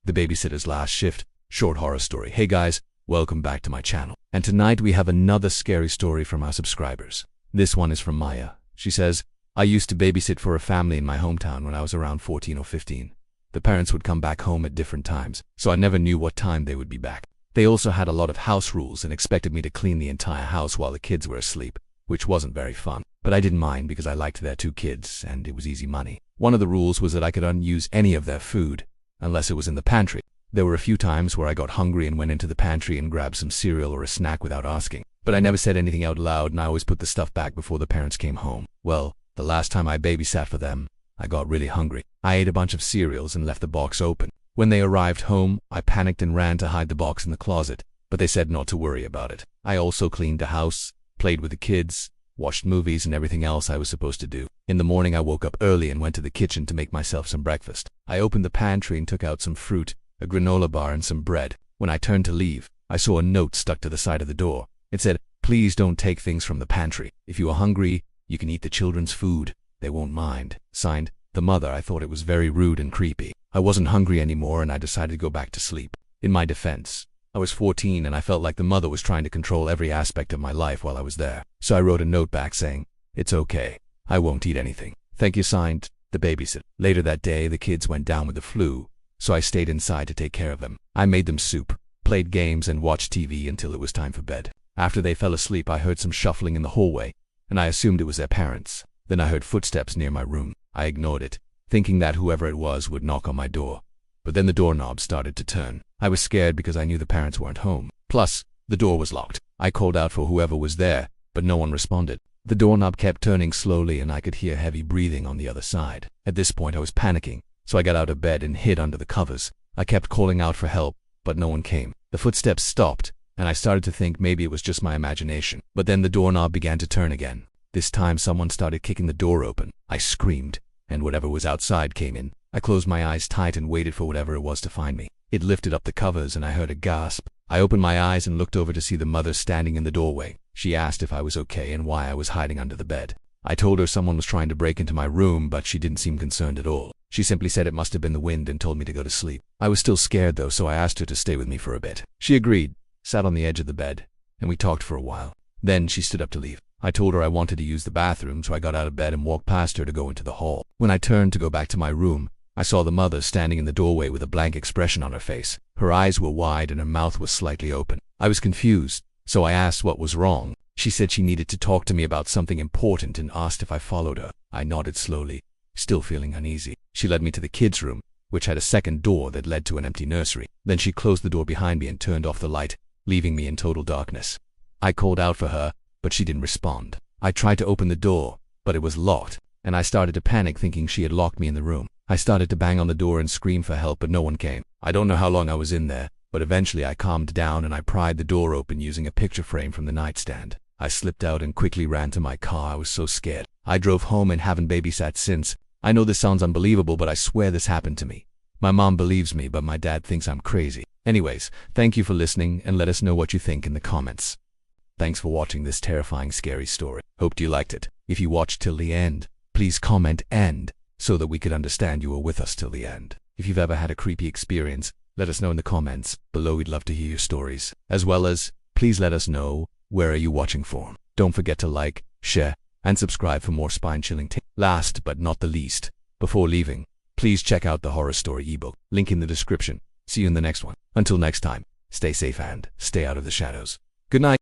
The Babysitter's Last Shift, short horror story. Hey guys, welcome back to my channel. And tonight we have another scary story from our subscribers. This one is from Maya. She says, I used to babysit for a family in my hometown when I was around 14 or 15. The parents would come back home at different times, so I never knew what time they would be back. They also had a lot of house rules and expected me to clean the entire house while the kids were asleep, which wasn't very fun. But I didn't mind because I liked their 2 kids and it was easy money. One of the rules was that I could unuse any of their food, unless it was in the pantry. There were a few times where I got hungry and went into the pantry and grabbed some cereal or a snack without asking. But I never said anything out loud and I always put the stuff back before the parents came home. Well, the last time I babysat for them, I got really hungry. I ate a bunch of cereals and left the box open. When they arrived home, I panicked and ran to hide the box in the closet, but they said not to worry about it. I also cleaned the house, played with the kids, watched movies and everything else I was supposed to do. In the morning I woke up early and went to the kitchen to make myself some breakfast. I opened the pantry and took out some fruit, a granola bar and some bread. When I turned to leave, I saw a note stuck to the side of the door. It said, please don't take things from the pantry. If you are hungry, you can eat the children's food. They won't mind. Signed, the mother. I thought it was very rude and creepy. I wasn't hungry anymore and I decided to go back to sleep. In my defense, I was 14 and I felt like the mother was trying to control every aspect of my life while I was there. So I wrote a note back saying, it's okay. I won't eat anything. Thank you, signed, the babysitter. Later that day, the kids went down with the flu, so I stayed inside to take care of them. I made them soup, played games and watched TV until it was time for bed. After they fell asleep, I heard some shuffling in the hallway, and I assumed it was their parents. Then I heard footsteps near my room. I ignored it, thinking that whoever it was would knock on my door. But then the doorknob started to turn. I was scared because I knew the parents weren't home. Plus, the door was locked. I called out for whoever was there, but no one responded. The doorknob kept turning slowly and I could hear heavy breathing on the other side. At this point I was panicking, so I got out of bed and hid under the covers. I kept calling out for help, but no one came. The footsteps stopped, and I started to think maybe it was just my imagination. But then the doorknob began to turn again. This time someone started kicking the door open. I screamed, and whatever was outside came in. I closed my eyes tight and waited for whatever it was to find me. It lifted up the covers and I heard a gasp. I opened my eyes and looked over to see the mother standing in the doorway. She asked if I was okay and why I was hiding under the bed. I told her someone was trying to break into my room, but she didn't seem concerned at all. She simply said it must have been the wind and told me to go to sleep. I was still scared though, so I asked her to stay with me for a bit. She agreed, sat on the edge of the bed, and we talked for a while. Then she stood up to leave. I told her I wanted to use the bathroom, so I got out of bed and walked past her to go into the hall. When I turned to go back to my room, I saw the mother standing in the doorway with a blank expression on her face. Her eyes were wide and her mouth was slightly open. I was confused, so I asked what was wrong. She said she needed to talk to me about something important and asked if I followed her. I nodded slowly, still feeling uneasy. She led me to the kids' room, which had a second door that led to an empty nursery. Then she closed the door behind me and turned off the light, leaving me in total darkness. I called out for her, but she didn't respond. I tried to open the door, but it was locked, and I started to panic thinking she had locked me in the room. I started to bang on the door and scream for help, but no one came. I don't know how long I was in there, but eventually I calmed down and I pried the door open using a picture frame from the nightstand. I slipped out and quickly ran to my car. I was so scared. I drove home and haven't babysat since. I know this sounds unbelievable, but I swear this happened to me. My mom believes me, but my dad thinks I'm crazy. Anyways, thank you for listening and let us know what you think in the comments. Thanks for watching this terrifying, scary story. Hope you liked it. If you watched till the end, please comment "end" so that we could understand you were with us till the end. If you've ever had a creepy experience, let us know in the comments below. We'd love to hear your stories. As well as, please let us know where are you watching from. Don't forget to like, share, and subscribe for more spine-chilling tips. Last but not the least, before leaving, please check out the horror story ebook. Link in the description. See you in the next one. Until next time, stay safe and stay out of the shadows. Good night.